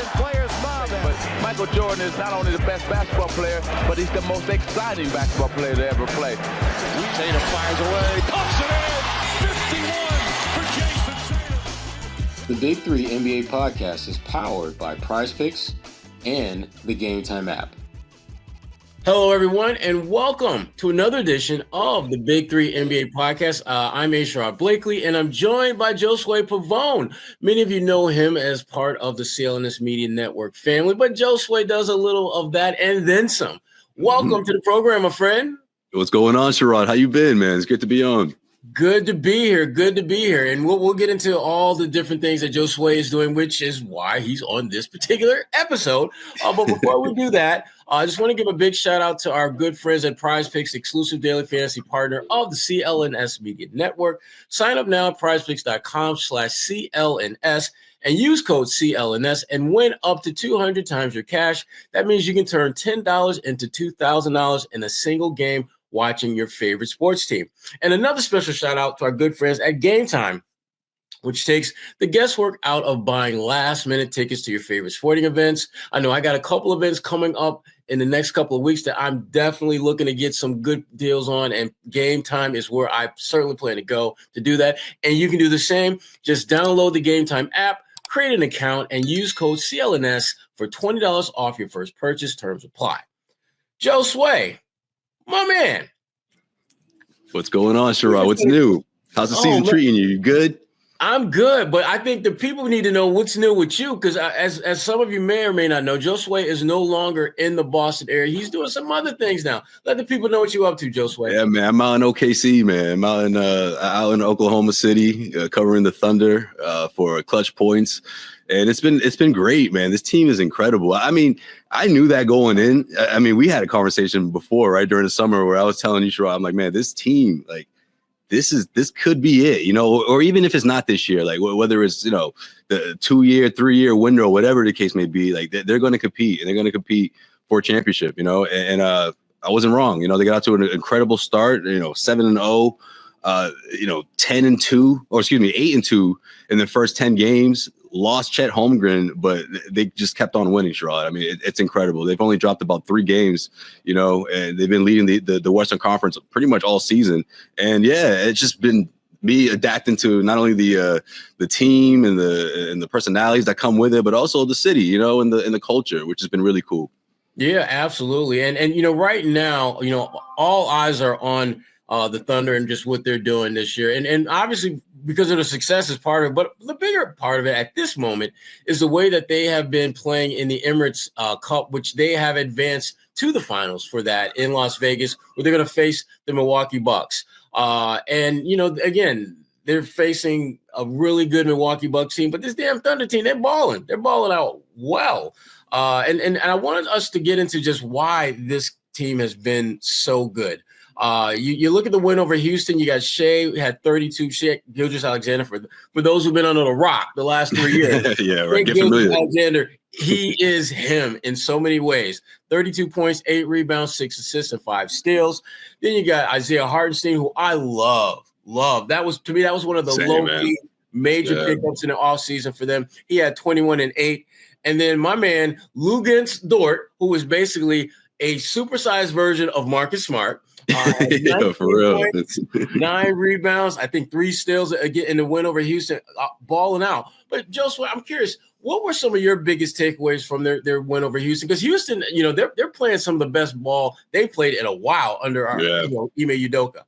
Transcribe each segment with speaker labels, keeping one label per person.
Speaker 1: and players smiling.
Speaker 2: But Michael Jordan is not only the best basketball player, but he's the most exciting basketball player to ever play.
Speaker 1: Tatum fires away, pumps it in, 51 for Jason Tatum.
Speaker 3: The Big Three NBA podcast is powered by PrizePicks and the GameTime app.
Speaker 4: Hello, everyone, and welcome to another edition of the Big Three NBA podcast. I'm Sherrod Blakely, and I'm joined by Josue Pavon. Many of you know him as part of the CLNS Media Network family, but Josue does a little of that and then some. Welcome to the program, my friend.
Speaker 5: What's going on, Sherrod? How you been, man? It's good to be on.
Speaker 4: Good to be here. Good to be here. And we'll get into all the different things that Josue is doing, which is why he's on this particular episode. But before we do that, I just want to give a big shout out to our good friends at PrizePicks, exclusive daily fantasy partner of the CLNS Media Network. Sign up now at prizepicks.com/CLNS and use code CLNS and win up to 200 times your cash. That means you can turn $10 into $2,000 in a single game watching your favorite sports team. And another special shout out to our good friends at GameTime, which takes the guesswork out of buying last-minute tickets to your favorite sporting events. I know I got a couple events coming up in the next couple of weeks that I'm definitely looking to get some good deals on, and GameTime is where I certainly plan to go to do that. And you can do the same. Just download the GameTime app, create an account, and use code CLNS for $20 off your first purchase. Terms apply. Josue, my man.
Speaker 5: What's going on, Sherrod? What's new? How's the season treating you? You good?
Speaker 4: I'm good, but I think the people need to know what's new with you because as some of you may or may not know, Josue is no longer in the Boston area. He's doing some other things now. Let the people know what you're up to, Josue.
Speaker 5: Yeah, man. I'm out in OKC, man. I'm out in Oklahoma City, covering the Thunder for Clutchpoints. And it's been great, man. This team is incredible. I mean, I knew that going in. I mean, we had a conversation before, right, during the summer where I was telling you, Sherrod, I'm like, man, this team, like, this could be it, you know, or even if it's not this year, like whether it's, you know, the 2-year, 3-year window, whatever the case may be, like they're going to compete and they're going to compete for a championship, you know, and I wasn't wrong. You know, they got out to an incredible start, you know, 7-0, you know, 8-2 in the first 10 games. Lost Chet Holmgren, but they just kept on winning, Sherrod. I mean, it's incredible. They've only dropped about 3 games, you know, and they've been leading the Western Conference pretty much all season. And yeah, it's just been me adapting to not only the team and the personalities that come with it, but also the city, you know, and the culture, which has been really cool. Yeah,
Speaker 4: absolutely. And you know, right now, you know, all eyes are on the Thunder and just what they're doing this year. And obviously because of the success is part of it, but the bigger part of it at this moment is the way that they have been playing in the Emirates Cup, which they have advanced to the finals for that in Las Vegas, where they're going to face the Milwaukee Bucks. And, you know, again, they're facing a really good Milwaukee Bucks team, but this damn Thunder team, they're balling. They're balling out well. And I wanted us to get into just why this team has been so good. You look at the win over Houston. You got Shai had 32. Shai, Gilgeous-Alexander for those who've been under the rock the last 3 years.
Speaker 5: Yeah, right. Get familiar.
Speaker 4: Gilgeous-Alexander, he is him in so many ways. 32 points, 8 rebounds, 6 assists, and 5 steals. Then you got Isaiah Hartenstein, who I love. That was one of the low-key major pickups in the offseason for them. He had 21 and 8. And then my man Lu Dort, who was basically a supersized version of Marcus Smart.
Speaker 5: Yeah, for real.
Speaker 4: Points, 9 rebounds, I think 3 steals again in the win over Houston, balling out. But Josue, I'm curious, what were some of your biggest takeaways from their win over Houston? Because Houston, you know, they're playing some of the best ball they played in a while under our Ime Udoka.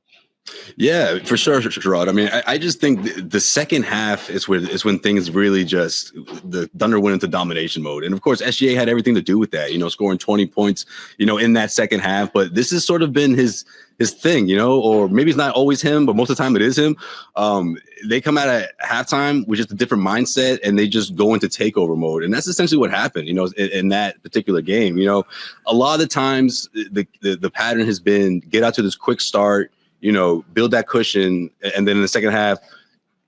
Speaker 5: Yeah, for sure, Sherrod. I mean, I just think the second half is when things really just the Thunder went into domination mode, and of course, SGA had everything to do with that. You know, scoring 20 points, you know, in that second half. But this has sort of been his thing, you know, or maybe it's not always him, but most of the time it is him. They come out at halftime with just a different mindset, and they just go into takeover mode, and that's essentially what happened. You know, in that particular game. You know, a lot of the times the pattern has been get out to this quick start. You know, build that cushion, and then in the second half,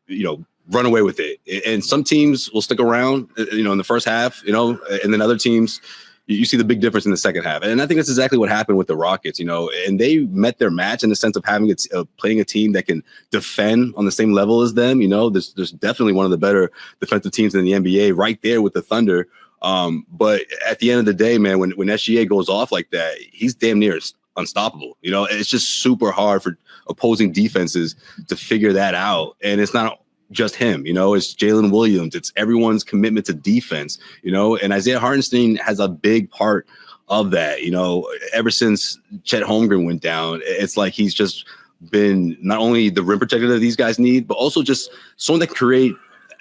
Speaker 5: you know, run away with it. And some teams will stick around, you know, in the first half, you know, and then other teams, you see the big difference in the second half. And I think that's exactly what happened with the Rockets, you know, and they met their match in the sense of having playing a team that can defend on the same level as them. You know, there's definitely one of the better defensive teams in the NBA right there with the Thunder. But at the end of the day, man, when SGA goes off like that, he's damn near unstoppable. You know, it's just super hard for opposing defenses to figure that out. And it's not just him, you know, it's Jalen Williams. It's everyone's commitment to defense, you know, and Isaiah Hartenstein has a big part of that, you know, ever since Chet Holmgren went down. It's like he's just been not only the rim protector that these guys need, but also just someone that can create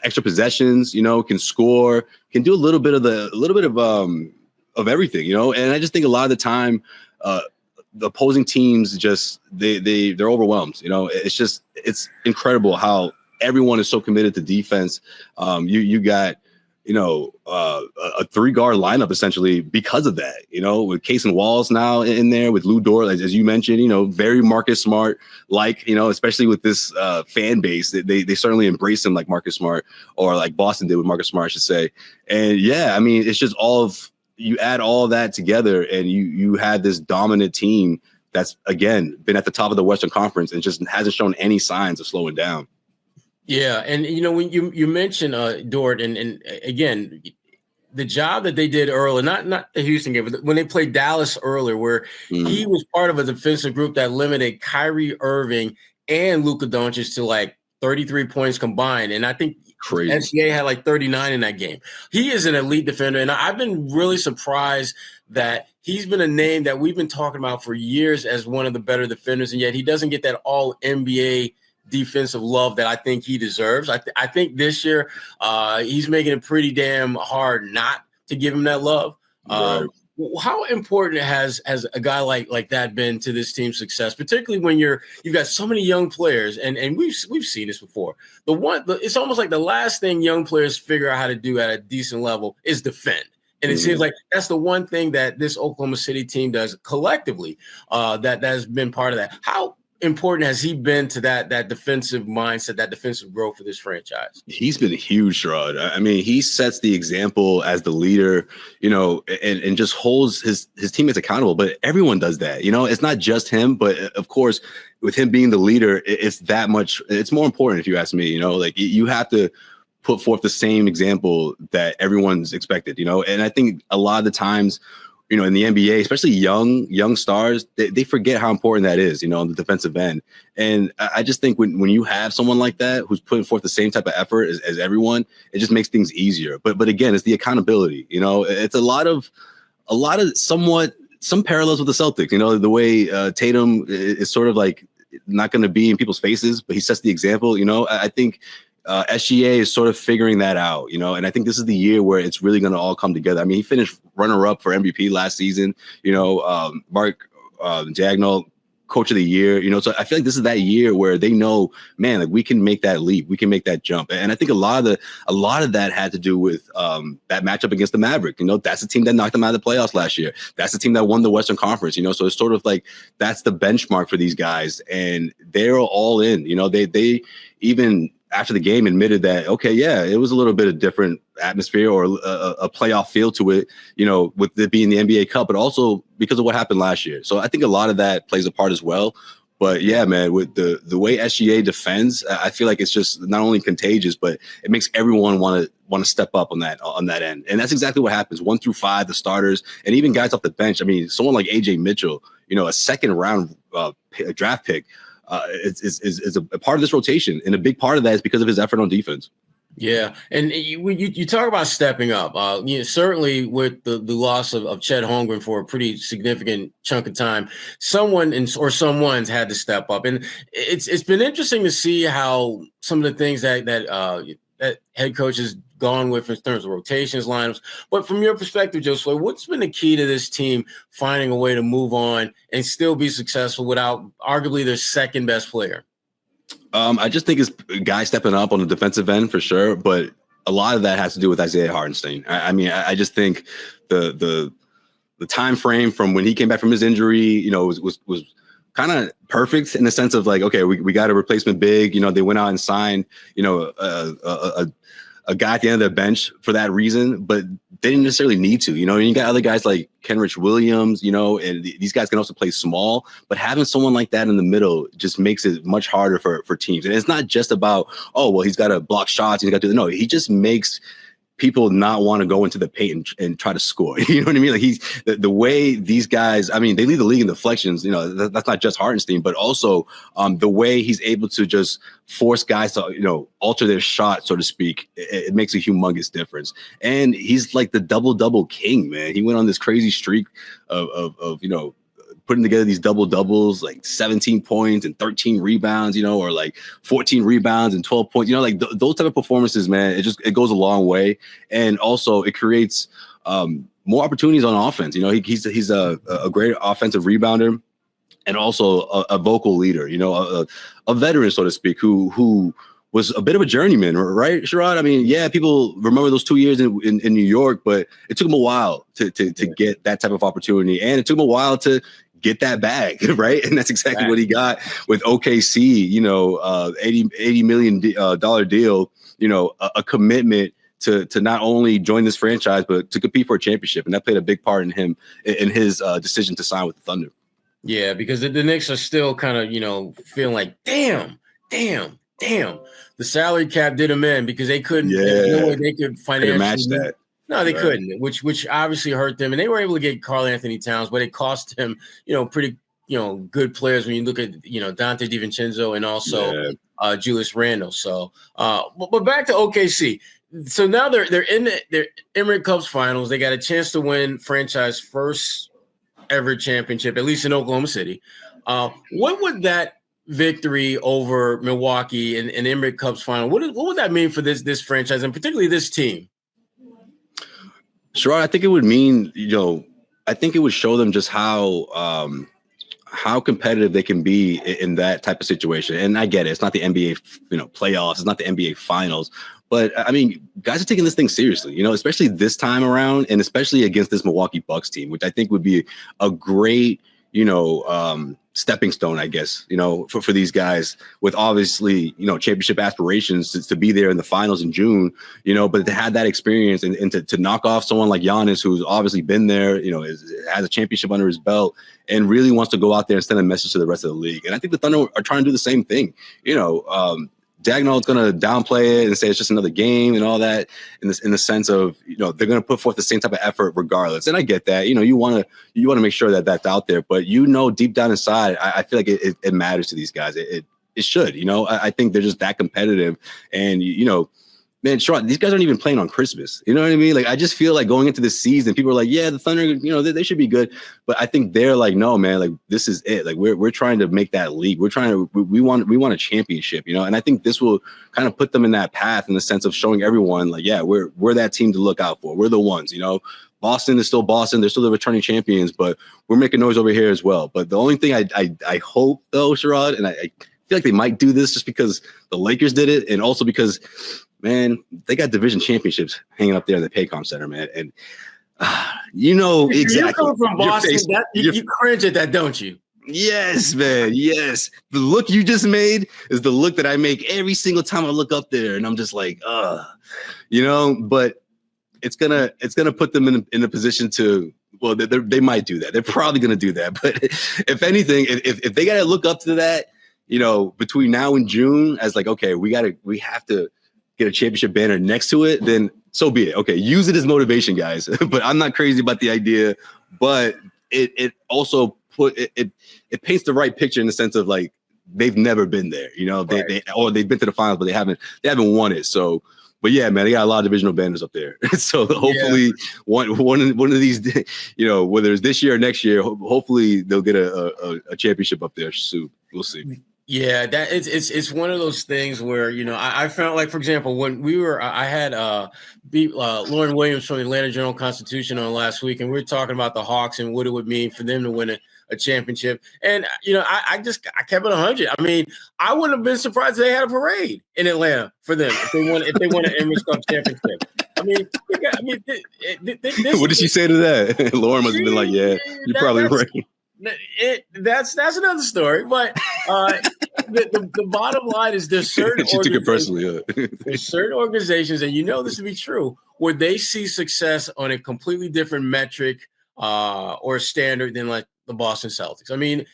Speaker 5: extra possessions, you know, can score, can do a little bit of everything, you know. And I just think a lot of the time, the opposing teams just they're overwhelmed. You know, it's incredible how everyone is so committed to defense. You got, you know, a 3-guard lineup essentially because of that, you know, with Case and Walls now in there, with Lu Dort, as you mentioned, you know, very Marcus Smart, like, you know, especially with this fan base, they certainly embrace him like Marcus Smart, or like Boston did with Marcus Smart, I should say. And yeah, I mean, it's just you add all of that together and you had this dominant team that's, again, been at the top of the Western Conference and just hasn't shown any signs of slowing down.
Speaker 4: Yeah, and you know, when you mentioned Dort, and again, the job that they did earlier, not the Houston game, but when they played Dallas earlier, where he was part of a defensive group that limited Kyrie Irving and Luka Doncic to like 33 points combined, and I think
Speaker 5: crazy.
Speaker 4: SGA had like 39 in that game. He is an elite defender, and I've been really surprised that he's been a name that we've been talking about for years as one of the better defenders, and yet he doesn't get that all NBA defensive love that I think he deserves. I think this year he's making it pretty damn hard not to give him that love.
Speaker 5: Right.
Speaker 4: How important has a guy like that been to this team's success, particularly when you've got so many young players, and we've seen this before. It's almost like the last thing young players figure out how to do at a decent level is defend. And it seems like that's the one thing that this Oklahoma City team does collectively that has been part of that. How important has he been to that defensive mindset, that defensive growth for this franchise?
Speaker 5: He's been huge, Sherrod. I mean, he sets the example as the leader, you know, and just holds his teammates accountable. But everyone does that, you know. It's not just him, but of course, with him being the leader, it's more important, if you ask me. You know, like you have to put forth the same example that everyone's expected, you know. And I think a lot of the times, you know, in the NBA, especially young stars, they forget how important that is, you know, on the defensive end. And I just think when you have someone like that who's putting forth the same type of effort as everyone, it just makes things easier. But again, it's the accountability, you know. It's a lot of some parallels with the Celtics, you know, the way Tatum is sort of like not going to be in people's faces, but he sets the example, you know. I think SGA is sort of figuring that out, you know, and I think this is the year where it's really going to all come together. I mean, he finished runner-up for MVP last season, you know, Mark Daigneault, Coach of the Year, you know, so I feel like this is that year where they know, man, like we can make that leap, we can make that jump, and I think a lot of that had to do with that matchup against the Mavericks. You know, that's the team that knocked them out of the playoffs last year. That's the team that won the Western Conference. You know, so it's sort of like that's the benchmark for these guys, and they're all in. You know, they even after the game admitted that, okay, yeah, it was a little bit of different atmosphere or a playoff feel to it, you know, with it being the NBA Cup, but also because of what happened last year. So I think a lot of that plays a part as well. But yeah, man, with the way SGA defends, I feel like it's just not only contagious, but it makes everyone want to step up on that end. And that's exactly what happens. 1 through 5, the starters, and even guys off the bench. I mean, someone like AJ Mitchell, you know, a second round draft pick, is a part of this rotation, and a big part of that is because of his effort on defense.
Speaker 4: Yeah, and you talk about stepping up. You know, certainly with the loss of Chet Holmgren for a pretty significant chunk of time, someone's had to step up, and it's been interesting to see how some of the things that head coach has gone with in terms of rotations, lineups. But from your perspective, Josue, what's been the key to this team finding a way to move on and still be successful without arguably their second best player?
Speaker 5: I just think it's guys stepping up on the defensive end for sure, but a lot of that has to do with Isaiah Hartenstein. I mean, I just think the time frame from when he came back from his injury, you know, was kind of perfect in the sense of like, okay, we got a replacement big. You know, they went out and signed, you know, a guy at the end of the bench for that reason, but they didn't necessarily need to, you know. And you got other guys like Kenrich Williams, you know, and these guys can also play small, but having someone like that in the middle just makes it much harder for teams. And it's not just about, oh, well, he's got to block shots, he's got to do, no, he just makes people not want to go into the paint and try to score. You know what I mean? Like he's the way these guys, I mean, they lead the league in deflections, you know, that's not just Hartenstein, but also the way he's able to just force guys to, you know, alter their shot, so to speak. It makes a humongous difference. And he's like the double king, man. He went on this crazy streak of you know, putting together these double doubles, like 17 points and 13 rebounds, you know, or like 14 rebounds and 12 points, you know, like those type of performances, man, it goes a long way. And also it creates more opportunities on offense. You know, he's a great offensive rebounder and also a vocal leader, you know, a veteran, so to speak, who was a bit of a journeyman, right, Sherrod? I mean, yeah, people remember those 2 years in New York, but it took him a while to get that type of opportunity. And it took him a while to get that bag, right? And that's exactly what he got with OKC, you know, $80 million deal, you know, a commitment to not only join this franchise, but to compete for a championship. And that played a big part in his decision to sign with the Thunder.
Speaker 4: Yeah, because the Knicks are still kind of, you know, feeling like, damn. The salary cap did them in because they couldn't, there's no way they could financially
Speaker 5: match that.
Speaker 4: No, they couldn't, which obviously hurt them. And they were able to get Karl Anthony Towns, but it cost them, you know, pretty, you know, good players when you look at, you know, Dante DiVincenzo and also Julius Randle. So, but back to OKC. So now they're in their Emirates Cup finals. They got a chance to win franchise first ever championship, at least in Oklahoma City. What would that victory over Milwaukee and Emirates Cup's final, what would that mean for this franchise and particularly this team?
Speaker 5: Sherrod, I think it would mean, you know, I think it would show them just how competitive they can be in that type of situation. And I get it. It's not the NBA, you know, playoffs. It's not the NBA finals. But, I mean, guys are taking this thing seriously, you know, especially this time around and especially against this Milwaukee Bucks team, which I think would be a great, you know, stepping stone, I guess, you know, for these guys with obviously, you know, championship aspirations to be there in the finals in June, you know, but to have that experience and to knock off someone like Giannis, who's obviously been there, you know, has a championship under his belt and really wants to go out there and send a message to the rest of the league. And I think the Thunder are trying to do the same thing, you know. Dagnall's going to downplay it and say it's just another game and all that in the sense of, you know, they're going to put forth the same type of effort regardless. And I get that, you know, you want to make sure that that's out there, but you know, deep down inside, I feel like it matters to these guys. It should, you know, I think they're just that competitive and, you know, man, Sherrod, these guys aren't even playing on Christmas. You know what I mean? Like, I just feel like going into this season, people are like, yeah, the Thunder, you know, they should be good. But I think they're like, no, man, like, this is it. Like, we're trying to make that league. We want a championship, you know? And I think this will kind of put them in that path in the sense of showing everyone, like, yeah, we're that team to look out for. We're the ones, you know? Boston is still Boston. They're still the returning champions, but we're making noise over here as well. But the only thing I hope, though, Sherrod, and I feel like they might do this just because the Lakers did it and also because – man, they got division championships hanging up there in the Paycom Center, man. And you know exactly.
Speaker 4: You're coming from Boston. You cringe at that, don't you?
Speaker 5: Yes, man. Yes. The look you just made is the look that I make every single time I look up there. And I'm just like, you know, but it's gonna put them in a position to, well, they might do that. They're probably going to do that. But if anything, if they got to look up to that, you know, between now and June as like, okay, we have to get a championship banner next to it, then so be it. Okay, use it as motivation, guys. But I'm not crazy about the idea. But it also it paints the right picture in the sense of like they've never been there. You know, they've been to the finals, but they haven't won it. So, but yeah, man, they got a lot of divisional banners up there. So hopefully one of these, you know, whether it's this year or next year, hopefully they'll get a championship up there soon. We'll see.
Speaker 4: Yeah, that it's one of those things where, you know, I felt like, for example, when I had Lauren Williams from the Atlanta Journal-Constitution on last week, and we were talking about the Hawks and what it would mean for them to win a championship. And, you know, I kept it 100. I mean, I wouldn't have been surprised if they had a parade in Atlanta for them if they won an Emirates Cup championship. I mean,
Speaker 5: what did she say to that? Lauren must have been like, yeah, you're probably right.
Speaker 4: That's another story, but the bottom line is there's certain
Speaker 5: she took it personally.
Speaker 4: There's certain organizations, and you know this to be true, where they see success on a completely different metric or standard than like the Boston Celtics. I mean,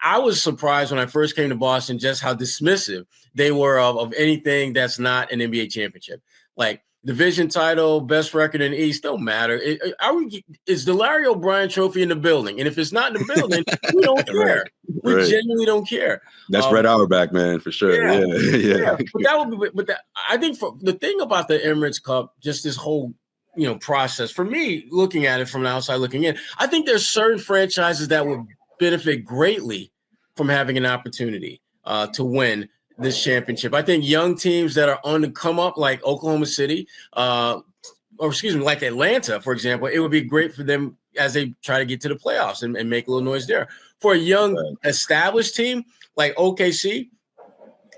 Speaker 4: I was surprised when I first came to Boston just how dismissive they were of anything that's not an NBA championship. Like division title, best record in the East, don't matter. Is the Larry O'Brien trophy in the building? And if it's not in the building, we don't care. We genuinely don't care.
Speaker 5: That's Red Auerbach, man, for sure. Yeah.
Speaker 4: But that would be. But I think for the thing about the Emirates Cup, just this whole process, for me, looking at it from the outside looking in, I think there's certain franchises that would benefit greatly from having an opportunity to win this championship. I think young teams that are on the come up, like Oklahoma City, like Atlanta, for example, it would be great for them as they try to get to the playoffs and make a little noise there. For a young established team like OKC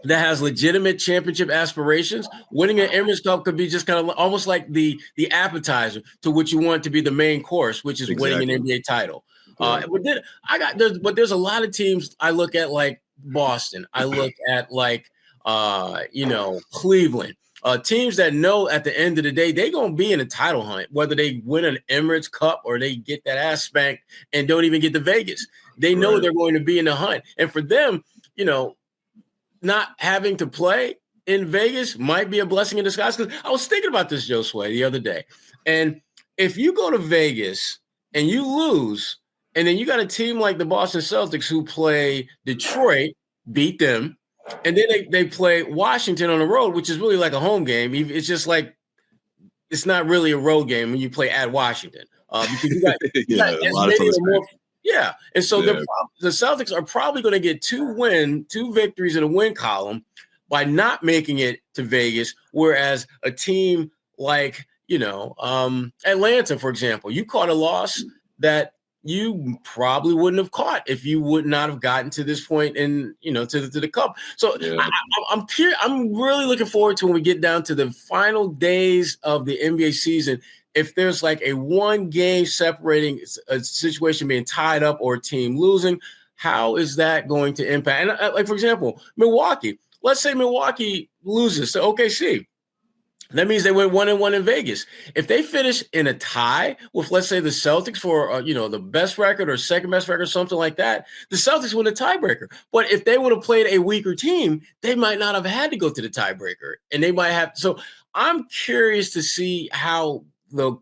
Speaker 4: that has legitimate championship aspirations, winning an Emirates Cup could be just kind of almost like the appetizer to what you want to be the main course, which is winning an NBA title. But there's a lot of teams I look at, like Boston. I look at Cleveland. Teams that know at the end of the day they're gonna be in a title hunt, whether they win an Emirates Cup or they get that ass spanked and don't even get to Vegas. They know they're going to be in the hunt, and for them, not having to play in Vegas might be a blessing in disguise. Because I was thinking about this, Josue, the other day, and if you go to Vegas and you lose, and then you got a team like the Boston Celtics who play Detroit, beat them, and then they play Washington on the road, which is really like a home game. It's just like it's not really a road game when you play at Washington because you got,
Speaker 5: a lot of fun.
Speaker 4: And so the Celtics are probably going to get two victories in a win column by not making it to Vegas, whereas a team like Atlanta, for example, you caught a loss that you probably wouldn't have caught if you would not have gotten to this point in, to the Cup. So I'm really looking forward to when we get down to the final days of the NBA season. If there's like a one game separating a situation being tied up or a team losing, how is that going to impact? And like, for example, Milwaukee, let's say Milwaukee loses to OKC. That means they went 1-1 in Vegas. If they finish in a tie with, let's say, the Celtics for, the best record or second best record, something like that, the Celtics win a tiebreaker. But if they would have played a weaker team, they might not have had to go to the tiebreaker. And they might have. So I'm curious to see how the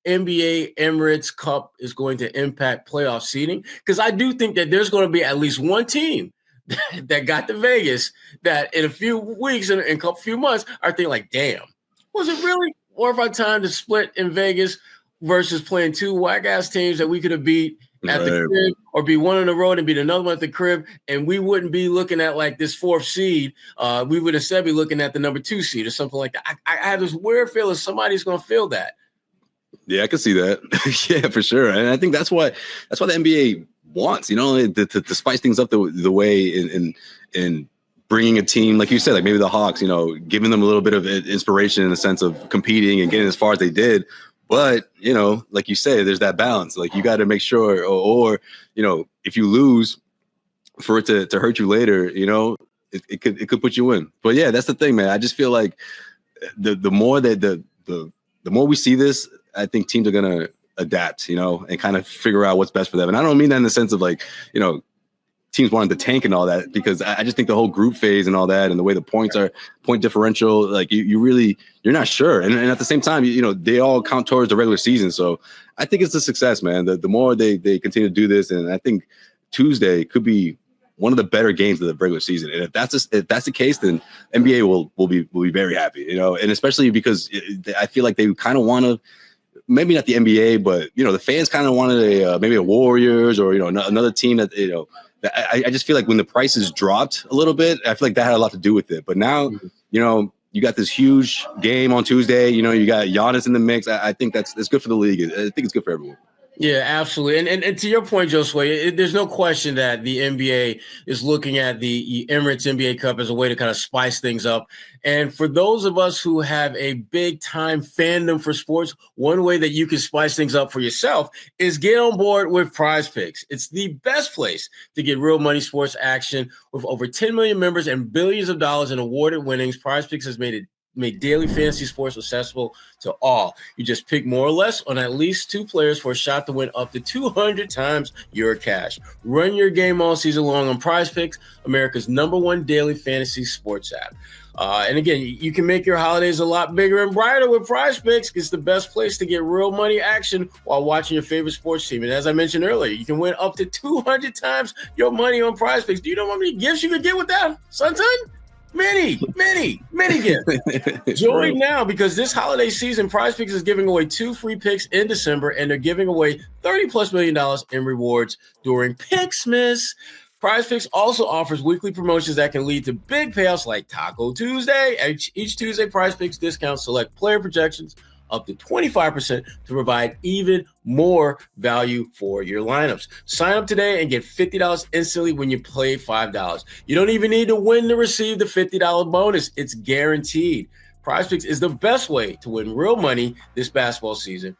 Speaker 4: NBA Emirates Cup is going to impact playoff seeding, because I do think that there's going to be at least one team that got to Vegas that in a few weeks and a few months are thinking like, damn, was it really worth our time to split in Vegas versus playing two whack-ass teams that we could have beat at the crib, or be one on the road and beat another one at the crib, and we wouldn't be looking at like this fourth seed. We would instead be looking at the number 2 seed or something like that. I have this weird feeling somebody's going to feel that.
Speaker 5: Yeah, I can see that. Yeah, for sure. And I think that's why the NBA wants, to spice things up the way in bringing a team, like you said, like maybe the Hawks, giving them a little bit of inspiration in the sense of competing and getting as far as they did. But, like you say, there's that balance. Like you got to make sure, or if you lose, for it to hurt you later, it could put you in. But yeah, that's the thing, man. I just feel like the more that the more we see this, I think teams are going to adapt, and kind of figure out what's best for them. And I don't mean that in the sense of like, teams wanting to tank and all that, because I just think the whole group phase and all that, and the way the point differential, like you're not sure. And at the same time, they all count towards the regular season. So I think it's a success, man. The more they continue to do this, and I think Tuesday could be one of the better games of the regular season. And if that's the case, then NBA will be very happy, and especially because I feel like they kind of want to, maybe not the NBA, but the fans kind of wanted maybe a Warriors or another team that I just feel like when the prices dropped a little bit, I feel like that had a lot to do with it. But now, you got this huge game on Tuesday. You got Giannis in the mix. I think that's good for the league. I think it's good for everyone.
Speaker 4: Yeah, absolutely. And to your point, Josue, there's no question that the NBA is looking at the Emirates NBA Cup as a way to kind of spice things up. And for those of us who have a big time fandom for sports, one way that you can spice things up for yourself is get on board with PrizePicks. It's the best place to get real money sports action. With over 10 million members and billions of dollars in awarded winnings, PrizePicks has make daily fantasy sports accessible to all. You just pick more or less on at least 2 players for a shot to win up to 200 times your cash. Run your game all season long on PrizePicks, America's #1 daily fantasy sports app. And again, you can make your holidays a lot bigger and brighter with PrizePicks. It's the best place to get real money action while watching your favorite sports team. And as I mentioned earlier, you can win up to 200 times your money on PrizePicks. Do you know how many gifts you could get with that, son? Many gifts. Join now, because this holiday season, PrizePicks is giving away 2 free picks in December, and they're giving away $30+ million in rewards during Picksmas. PrizePicks also offers weekly promotions that can lead to big payouts like Taco Tuesday. Each Tuesday, PrizePicks discounts select player projections up to 25% to provide even more value for your lineups. Sign up today and get $50 instantly when you play $5. You don't even need to win to receive the $50 bonus. It's guaranteed. PrizePicks is the best way to win real money this basketball season.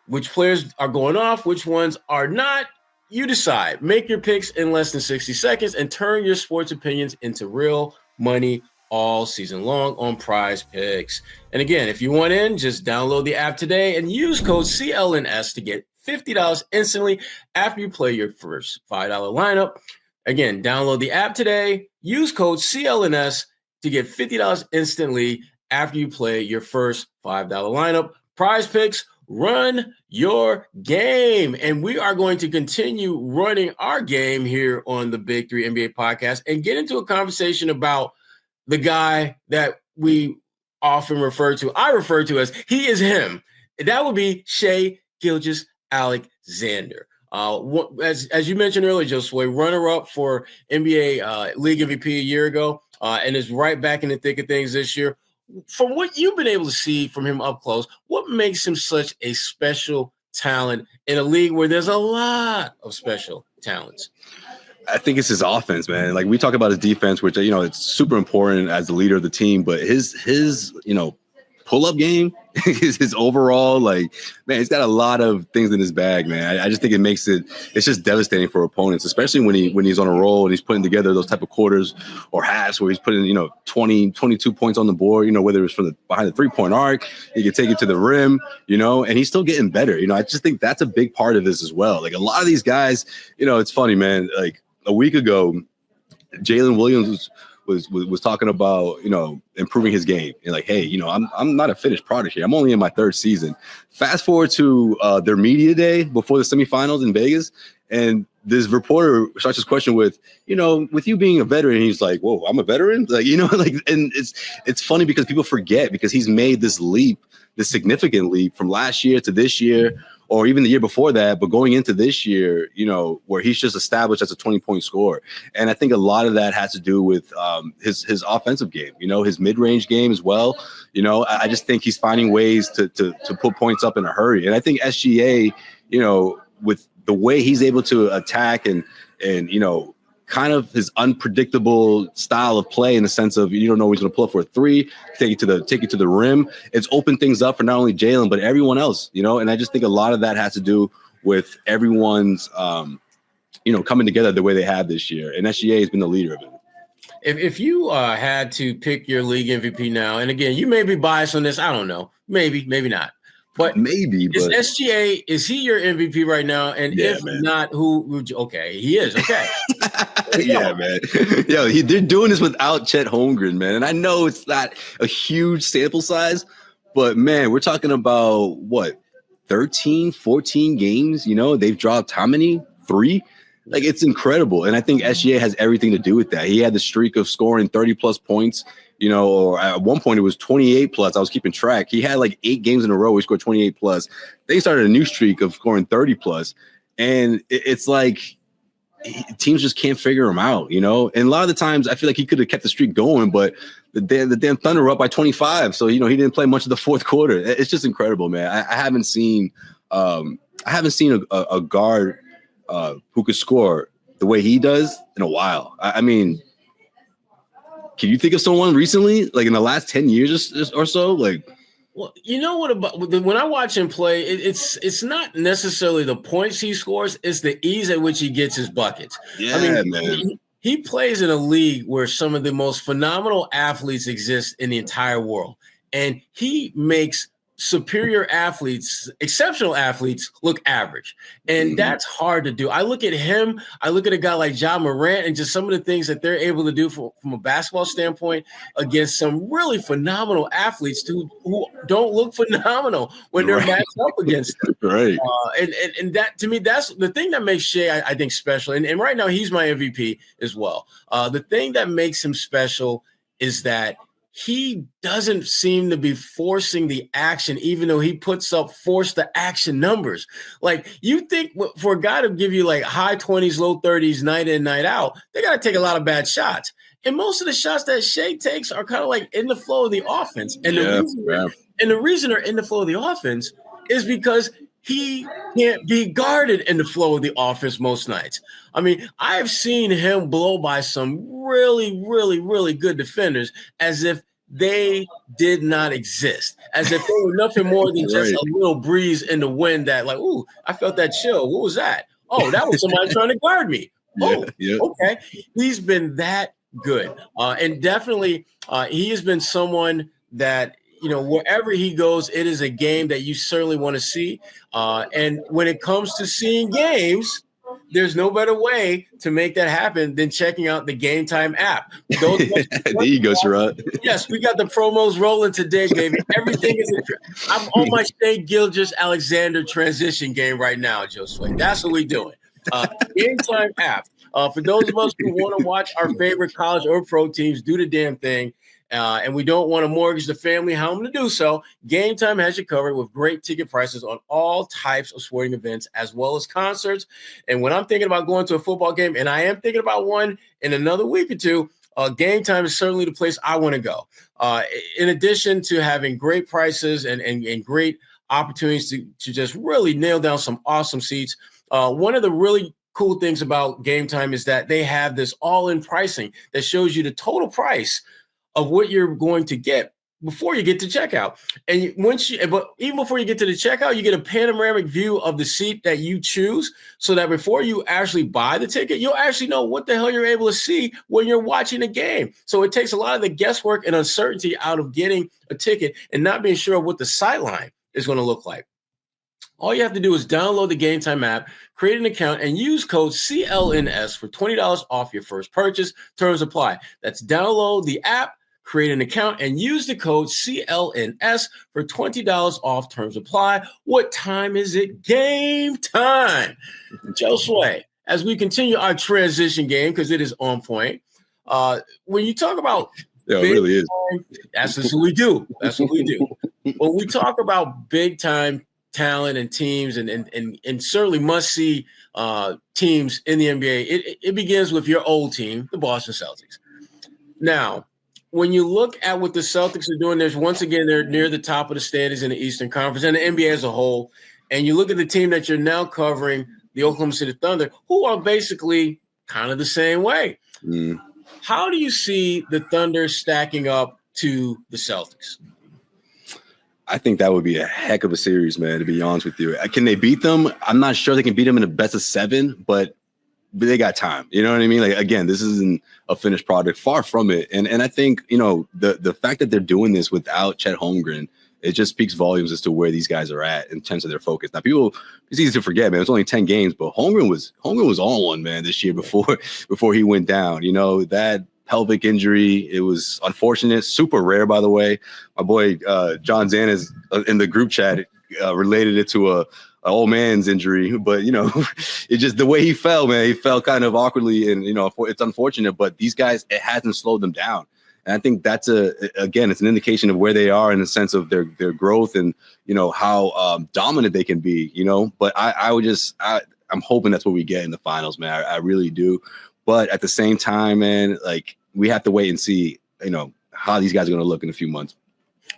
Speaker 4: Which players are going off, which ones are not, you decide. Make your picks in less than 60 seconds and turn your sports opinions into real money all season long on PrizePicks. And again, if you want in, just download the app today and use code CLNS to get $50 instantly after you play your first $5 lineup. Again, download the app today, use code CLNS to get $50 instantly after you play your first $5 lineup. PrizePicks, run your game. And we are going to continue running our game here on the Big Three NBA podcast and get into a conversation about the guy that we often I refer to as he is him. That would be Shai Gilgeous-Alexander. As you mentioned earlier, Josue, runner-up for NBA League MVP a year ago, and is right back in the thick of things this year. From what you've been able to see from him up close, what makes him such a special talent in a league where there's a lot of special talents?
Speaker 5: I think it's his offense, man. Like, we talk about his defense, which, it's super important as the leader of the team, but his pull-up game, his overall, man, he's got a lot of things in his bag, man. I just think it's just devastating for opponents, especially when he's on a roll and he's putting together those type of quarters or halves where he's putting, 20, 22 points on the board, whether it's from behind the 3-point arc, he can take it to the rim, and he's still getting better. I just think that's a big part of this as well. Like, a lot of these guys, it's funny, man. Like, a week ago, Jalen Williams was talking about, improving his game and like, hey, I'm not a finished product here. I'm only in my 3rd season. Fast forward to their media day before the semifinals in Vegas, and this reporter starts his question with, with you being a veteran, he's like, whoa, I'm a veteran? Like, and it's funny because people forget, because he's made this leap, this significant leap from last year to this year, or even the year before that, but going into this year, where he's just established as a 20-point scorer. And I think a lot of that has to do with his offensive game, his mid-range game as well. I just think he's finding ways to put points up in a hurry. And I think SGA, with the way he's able to attack and kind of his unpredictable style of play, in the sense of you don't know he's going to pull up for a 3, take it to the rim. It's opened things up for not only Jalen but everyone else, And I just think a lot of that has to do with everyone's, coming together the way they have this year. And SGA has been the leader of it.
Speaker 4: If you had to pick your league MVP now, and again, you may be biased on this, I don't know, maybe not. But
Speaker 5: maybe
Speaker 4: is SGA, is he your MVP right now? And
Speaker 5: yeah,
Speaker 4: if
Speaker 5: man.
Speaker 4: not, who would you? Okay, he is. Okay.
Speaker 5: Yeah, man. They're doing this without Chet Holmgren, man. And I know it's not a huge sample size, but man, we're talking about 13, 14 games. They've dropped how many? 3? Like, it's incredible. And I think SGA has everything to do with that. He had the streak of scoring 30+ points. Or at one point it was 28+. I was keeping track. He had like 8 games in a row where he scored 28+. Then he started a new streak of scoring 30+. And it's like teams just can't figure him out, And a lot of the times I feel like he could have kept the streak going, but the damn Thunder were up by 25. So, he didn't play much of the 4th quarter. It's just incredible, man. I haven't seen a guard who could score the way he does in a while. I mean, can you think of someone recently, like in the last 10 years or so? Like,
Speaker 4: well, you know what about when I watch him play, it's not necessarily the points he scores, it's the ease at which he gets his buckets.
Speaker 5: Yeah,
Speaker 4: I mean,
Speaker 5: man.
Speaker 4: He plays in a league where some of the most phenomenal athletes exist in the entire world, and he makes superior athletes, exceptional athletes, look average. And that's hard to do. I look at him, I look at a guy like Ja Morant and just some of the things that they're able to do from a basketball standpoint against some really phenomenal athletes who don't look phenomenal when they're matched up against them.
Speaker 5: Right.
Speaker 4: And that, to me, that's the thing that makes Shai, I think, special. And right now he's my MVP as well. The thing that makes him special is that he doesn't seem to be forcing the action, even though he puts up force the action numbers. Like, you think for a guy to give you like high 20s, low 30s, night in, night out, they got to take a lot of bad shots. And most of the shots that Shai takes are kind of like in the flow of the offense. And the reason they're in the flow of the offense is because he can't be guarded in the flow of the offense most nights. I mean, I've seen him blow by some really, really, really good defenders as if they did not exist, as if they were nothing more than just a little breeze in the wind that, like, ooh, I felt that chill. What was that? Oh, that was somebody trying to guard me. Okay. He's been that good. And definitely he has been someone that, you know, wherever he goes, it is a game that you certainly want to see. And when it comes to seeing games, there's no better way to make that happen than checking out the GameTime app. There
Speaker 5: you go, Sherrod.
Speaker 4: Yes, we got the promos rolling today, baby. Everything is I'm on my Shai Gilgeous-Alexander transition game right now, Josue. That's what we're doing. GameTime app. For those of us who want to watch our favorite college or pro teams do the damn thing, and we don't want to mortgage the family home to do so, GameTime has you covered with great ticket prices on all types of sporting events as well as concerts. And when I'm thinking about going to a football game, and I am thinking about one in another week or two, GameTime is certainly the place I want to go. In addition to having great prices and great opportunities to just really nail down some awesome seats, one of the really cool things about GameTime is that they have this all-in pricing that shows you the total price of what you're going to get before you get to checkout. And but even before you get to the checkout, you get a panoramic view of the seat that you choose, so that before you actually buy the ticket, you'll actually know what the hell you're able to see when you're watching a game. So it takes a lot of the guesswork and uncertainty out of getting a ticket and not being sure what the sideline is going to look like. All you have to do is download the GameTime app, create an account, and use code CLNS for $20 off your first purchase. Terms apply. That's download the app, create an account, and use the code CLNS for $20 off. Terms apply. What time is it? Game time. Josue, as we continue our transition game, because it is on point, when you talk about
Speaker 5: it really is.
Speaker 4: That's what we do. That's what we do. When we talk about big time talent and teams and certainly must-see teams in the NBA, it begins with your old team, the Boston Celtics. Now, when you look at what the Celtics are doing, they're near the top of the standings in the Eastern Conference and the NBA as a whole, and you look at the team that you're now covering, the Oklahoma City Thunder, who are basically kind of the same way. How do you see the Thunder stacking up to the Celtics?
Speaker 5: I think that would be a heck of a series, man, to be honest with you. Can they beat them? I'm not sure they can beat them in a best of 7, but they got time. You know what I mean? Like, again, this isn't a finished product, far from it. And I think, you know, the fact that they're doing this without Chet Holmgren, it just speaks volumes as to where these guys are at in terms of their focus. Now, it's easy to forget, man. It's only 10 games, but Holmgren was on one, man, this year before he went down. You know, that pelvic injury, it was unfortunate, super rare, by the way. My boy John Zan is in the group chat related it to a old man's injury, but you know, it just the way he fell, man, he fell kind of awkwardly, and you know, it's unfortunate, but these guys, it hasn't slowed them down. And I think that's it's an indication of where they are in the sense of their growth and, you know, how dominant they can be, you know, but I'm hoping that's what we get in the finals, man. I really do. But at the same time, man, like, we have to wait and see, you know, how these guys are going to look in a few months.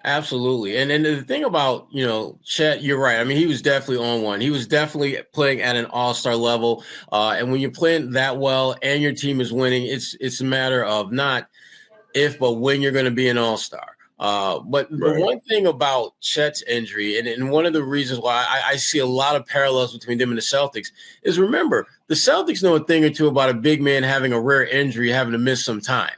Speaker 4: Absolutely. And the thing about, you know, Chet, you're right. I mean, he was definitely on one. He was definitely playing at an all-star level. And when you're playing that well and your team is winning, it's a matter of not if, but when you're going to be an all-star. But the one thing about Chet's injury, and one of the reasons why I see a lot of parallels between them and the Celtics, is, remember, the Celtics know a thing or two about a big man having a rare injury, having to miss some time.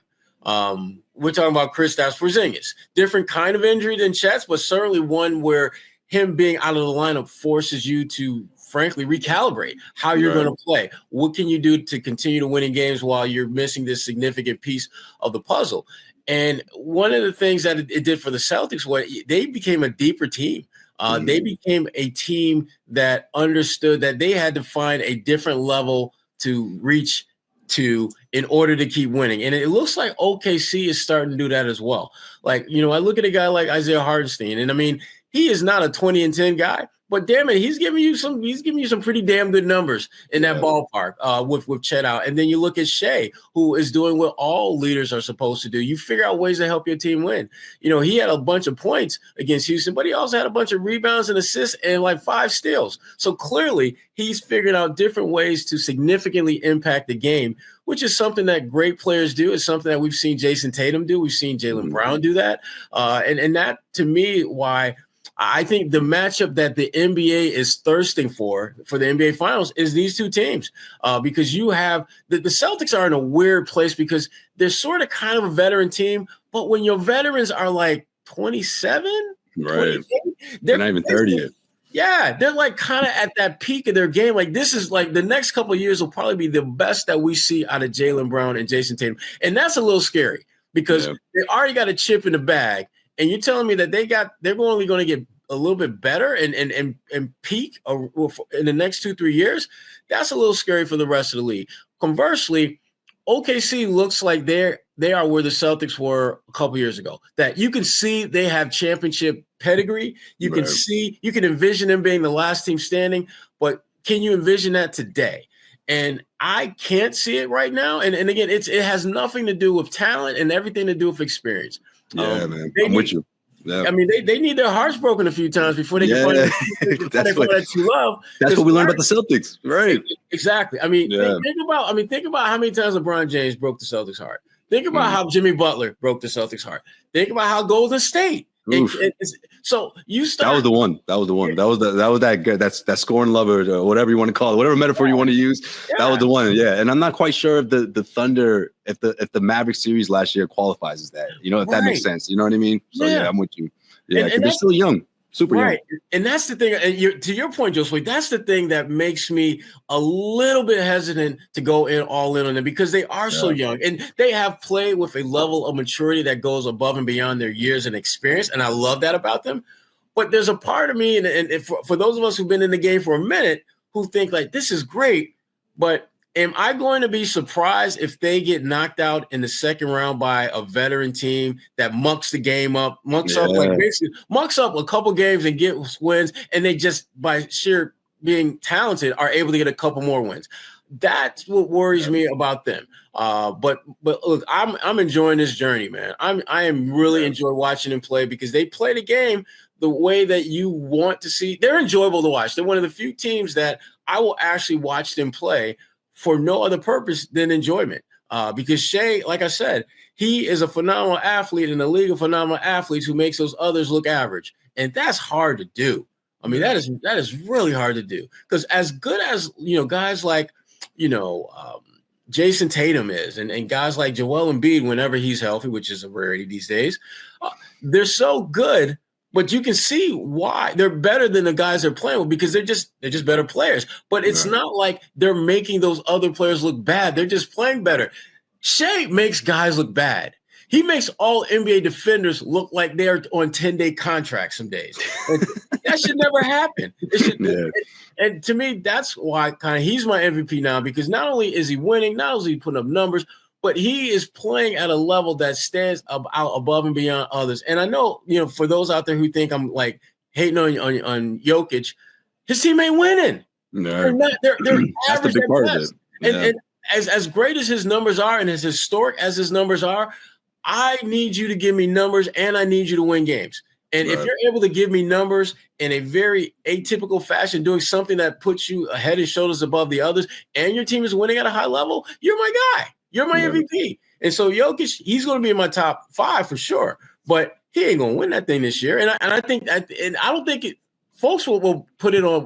Speaker 4: we're talking about Kristaps Porzingis. Different kind of injury than Chet's, but certainly one where him being out of the lineup forces you to, frankly, recalibrate how you're going to play. What can you do to continue to winning games while you're missing this significant piece of the puzzle? And one of the things that it did for the Celtics was they became a deeper team. They became a team that understood that they had to find a different level to reach to in order to keep winning. And it looks like OKC is starting to do that as well. Like, I look at a guy like Isaiah Hartenstein, and I mean, he is not a 20-10 guy, but damn it, he's giving you some pretty damn good numbers in that ballpark with Chet out. And then you look at Shai, who is doing what all leaders are supposed to do. You figure out ways to help your team win. He had a bunch of points against Houston, but he also had a bunch of rebounds and assists and like 5 steals. So clearly he's figured out different ways to significantly impact the game, which is something that great players do. It's something that we've seen Jason Tatum do. We've seen Jaylen Brown do that. And that, to me, why I think the matchup that the NBA is thirsting for the NBA Finals is these two teams, because you have the Celtics are in a weird place because they're sort of kind of a veteran team, but when your veterans are like 27,
Speaker 5: right, they're not even 30 yet.
Speaker 4: Yeah, they're like kind of at that peak of their game. Like this is like the next couple of years will probably be the best that we see out of Jaylen Brown and Jason Tatum, and that's a little scary because they already got a chip in the bag. And you're telling me that they're only going to get a little bit better and peak in the next 2-3 years? That's a little scary for the rest of the league. Conversely, OKC looks like they are where the Celtics were a couple years ago. That you can see they have championship pedigree. You can envision them being the last team standing, but can you envision that today? And I can't see it right now. And again, it has nothing to do with talent and everything to do with experience.
Speaker 5: Yeah, man. I'm with you. Yeah.
Speaker 4: I mean, they need their hearts broken a few times before they can find that you love.
Speaker 5: That's what we learned about the Celtics, right?
Speaker 4: Exactly. I mean, think about how many times LeBron James broke the Celtics' heart. Think about how Jimmy Butler broke the Celtics' heart. Think about how Golden State. So you start. That was the one.
Speaker 5: That was that good. That's that scoring lover or whatever you want to call it, whatever metaphor you want to use. Yeah. That was the one. Yeah, and I'm not quite sure if the Thunder, if the Maverick series last year qualifies as that. If that makes sense. You know what I mean? So yeah, I'm with you. Yeah, and they're still young. Super young.
Speaker 4: And that's the thing. And to your point, Josue, that's the thing that makes me a little bit hesitant to go all in on them because they are so young and they have played with a level of maturity that goes above and beyond their years and experience. And I love that about them. But there's a part of me, and for those of us who've been in the game for a minute, who think like this is great, but am I going to be surprised if they get knocked out in the second round by a veteran team that mucks the game up, mucks up a couple games and gets wins, and they just by sheer being talented are able to get a couple more wins? That's what worries me about them. But look, I'm enjoying this journey, man. I am really enjoying watching them play because they play the game the way that you want to see. They're enjoyable to watch. They're one of the few teams that I will actually watch them play for no other purpose than enjoyment. Because Shai, like I said, he is a phenomenal athlete in a league of phenomenal athletes who makes those others look average. And that's hard to do. I mean, that is really hard to do. Because as good as, guys like, Jason Tatum is and guys like Joel Embiid, whenever he's healthy, which is a rarity these days, they're so good. But you can see why they're better than the guys they're playing with because they're just better players. But it's not like they're making those other players look bad. They're just playing better. Shai makes guys look bad. He makes all NBA defenders look like they are on 10-day contracts some days. That should never happen. And to me, that's why he's my MVP now because not only is he winning, not only is he putting up numbers, but he is playing at a level that stands out above and beyond others. And I know, for those out there who think I'm like hating on Jokic, his team ain't winning. No. They're
Speaker 5: that's the big part of it.
Speaker 4: And as great as his numbers are and as historic as his numbers are, I need you to give me numbers and I need you to win games. And if you're able to give me numbers in a very atypical fashion, doing something that puts you head and shoulders above the others, and your team is winning at a high level, you're my guy. You're my MVP. And so Jokic, he's going to be in my top 5 for sure. But he ain't going to win that thing this year. And I think I don't think folks will put it on,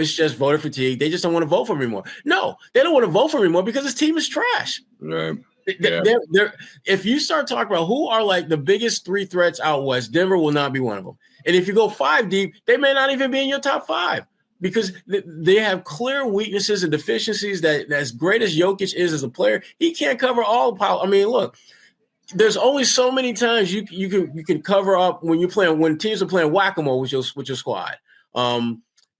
Speaker 4: it's just voter fatigue. They just don't want to vote for him anymore. No, they don't want to vote for him anymore because his team is trash.
Speaker 5: Right. Yeah.
Speaker 4: If you start talking about who are like the biggest three threats out west, Denver will not be one of them. And if you go 5 deep, they may not even be in your top 5 because they have clear weaknesses and deficiencies that as great as Jokic is as a player, he can't cover all power. I mean, look, there's only so many times you can cover up when teams are playing whack-a-mole with your squad.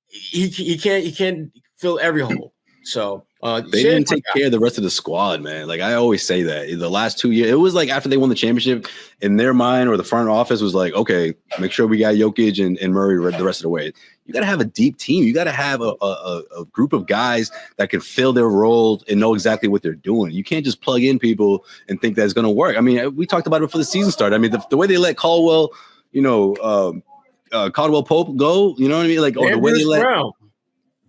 Speaker 4: He can't fill every hole. So
Speaker 5: they didn't take care of the rest of the squad, man. Like I always say that in the last 2 years, it was like after they won the championship, in their mind or the front office was like, okay, make sure we got Jokic and Murray the rest of the way. You got to have a deep team. You got to have a group of guys that can fill their roles and know exactly what they're doing. You can't just plug in people and think that's going to work. I mean, we talked about it before the season started. I mean, the way they let Caldwell, Caldwell Pope go, you know what I mean? Like, the way they let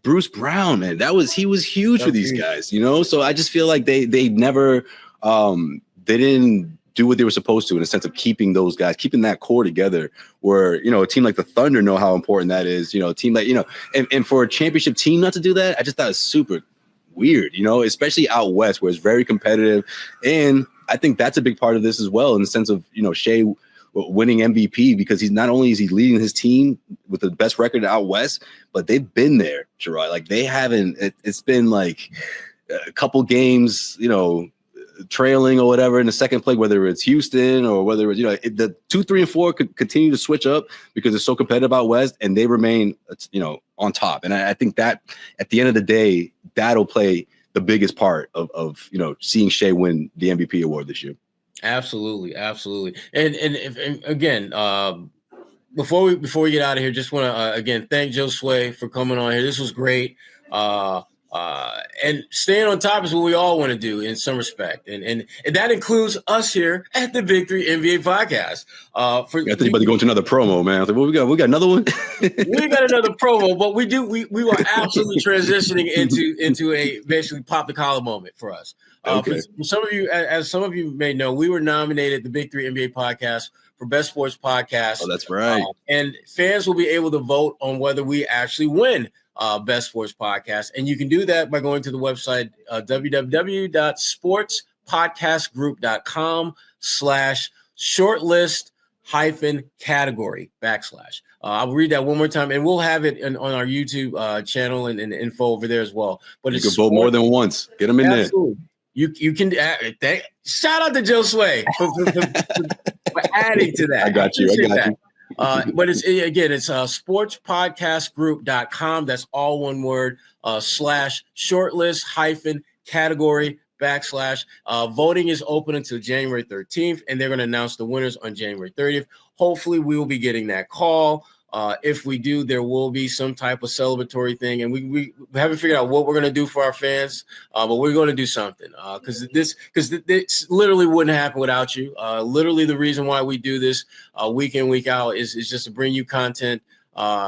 Speaker 5: Bruce Brown, man, he was huge for these guys, you know? So I just feel like they never, they didn't do what they were supposed to in a sense of keeping those guys, keeping that core together where, a team like the Thunder know how important that is, a team like, and for a championship team not to do that, I just thought it was super weird, especially out west where it's very competitive. And I think that's a big part of this as well in the sense of, Shai winning MVP because he's not only is he leading his team with the best record out west, but they've been there, Sherrod. Like they haven't. It's been like a couple games, trailing or whatever in the second play, whether it's Houston or whether it's the 2, 3, and 4 could continue to switch up because it's so competitive out west, and they remain on top. And I think that at the end of the day, that'll play the biggest part of seeing Shai win the MVP award this year.
Speaker 4: Absolutely. And again, before we get out of here, just want to again thank Josue for coming on here. This was great. And staying on top is what we all want to do in some respect, and that includes us here at the Big 3 NBA Podcast. I think you're about
Speaker 5: to go into another promo, man. I was like, well, we got another one.
Speaker 4: We got another promo, but we were absolutely transitioning into a basically pop the collar moment for us.
Speaker 5: Okay.
Speaker 4: For some of you, as some of you may know, we were nominated the Big 3 NBA Podcast for Best Sports Podcast.
Speaker 5: Oh, that's right.
Speaker 4: And fans will be able to vote on whether we actually win Best Sports Podcast. And you can do that by going to the website www.sportspodcastgroup.com/shortlist-category /. I'll read that one more time, and we'll have it on our YouTube channel and the info over there as well. But
Speaker 5: you can vote more than once. Get them in there.
Speaker 4: You can shout out to Josue for adding to that.
Speaker 5: I got you.
Speaker 4: But it's sportspodcastgroup.com. That's all one word, /shortlist-category /. Voting is open until January 13th, and they're going to announce the winners on January 30th. Hopefully we will be getting that call. If we do, there will be some type of celebratory thing, and we haven't figured out what we're going to do for our fans, but we're going to do something because this literally wouldn't happen without you. Literally, the reason why we do this week in, week out is just to bring you content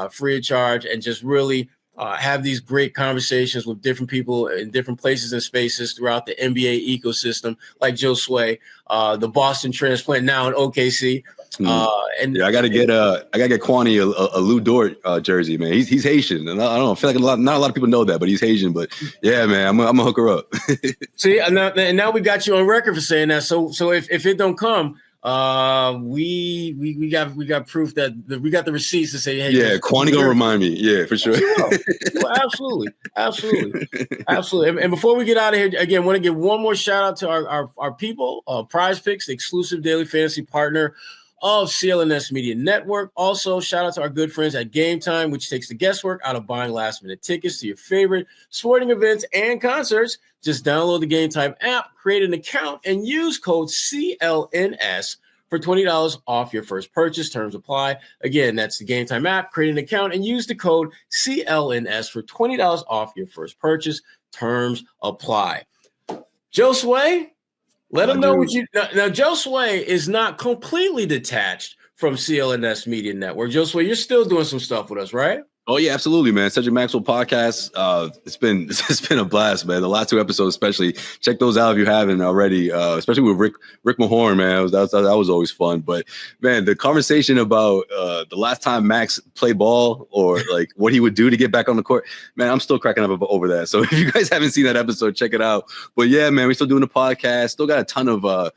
Speaker 4: free of charge and just really have these great conversations with different people in different places and spaces throughout the NBA ecosystem, like Josue, the Boston transplant now in OKC. And
Speaker 5: I gotta get Kwani a Lu Dort jersey, man. He's Haitian, and I don't know. I feel like not a lot of people know that, but he's Haitian. But yeah, man, I'm gonna hook her up.
Speaker 4: See, and now we got you on record for saying that. So if it don't come, we got proof that we got the receipts to say, hey,
Speaker 5: yeah, Kwani gonna remind me, yeah, for sure.
Speaker 4: Well, absolutely. And before we get out of here, again, want to give one more shout out to our people, PrizePicks, the exclusive daily fantasy partner of CLNS Media Network. Also, shout out to our good friends at GameTime, which takes the guesswork out of buying last-minute tickets to your favorite sporting events and concerts. Just download the GameTime app, create an account, and use code CLNS for $20 off your first purchase. Terms apply. Again, that's the GameTime app, create an account, and use the code CLNS for $20 off your first purchase. Terms apply. Josue, let them know what you now. Josue is not completely detached from CLNS Media Network. Josue, you're still doing some stuff with us, right?
Speaker 5: Oh yeah, absolutely, man. Cedric Maxwell podcast. It's been a blast, man. The last 2 episodes, especially, check those out if you haven't already. Especially with Rick Mahorn, man. That was always fun. But man, the conversation about the last time Max played ball or like what he would do to get back on the court, man, I'm still cracking up over that. So if you guys haven't seen that episode, check it out. But yeah, man, we're still doing the podcast. Still got a ton of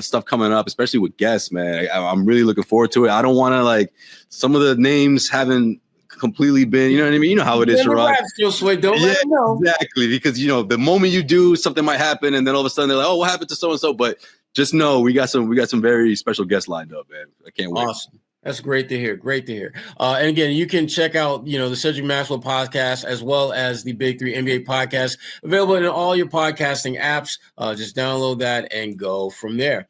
Speaker 5: stuff coming up, especially with guests, man. I'm really looking forward to it. I don't want to like some of the names haven't completely been, you know what I mean? You know how it is, Sherrod.
Speaker 4: Don't let them know.
Speaker 5: Exactly, because the moment you do, something might happen, and then all of a sudden they're like, "Oh, what happened to so and so?" But just know we got some very special guests lined up, man. I can't wait.
Speaker 4: Awesome. That's great to hear. Great to hear. And again, you can check out, the Cedric Maxwell podcast as well as the Big 3 NBA podcast available in all your podcasting apps. Just download that and go from there.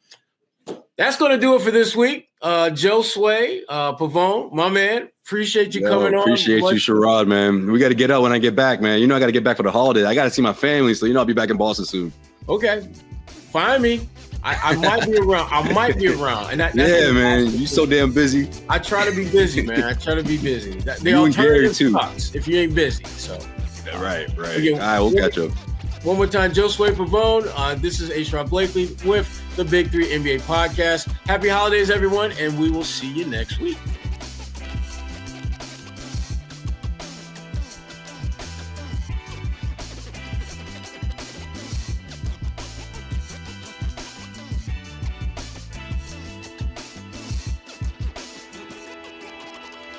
Speaker 4: That's going to do it for this week. Josue Pavon, my man, appreciate you coming on.
Speaker 5: Appreciate you, Sherrod, man. We got to get out when I get back, man. I got to get back for the holiday. I got to see my family, so I'll be back in Boston soon.
Speaker 4: Okay. Find me. I might be around. And that's
Speaker 5: man. You so damn busy.
Speaker 4: I try to be busy, man. The
Speaker 5: you and Gary, too.
Speaker 4: Sucks if you ain't busy, so.
Speaker 5: Right.
Speaker 4: Again,
Speaker 5: all right, we'll catch up.
Speaker 4: One more time, Josue Pavon. This is Sherrod Blakely with the Big 3 NBA podcast. Happy holidays, everyone, and we will see you next week.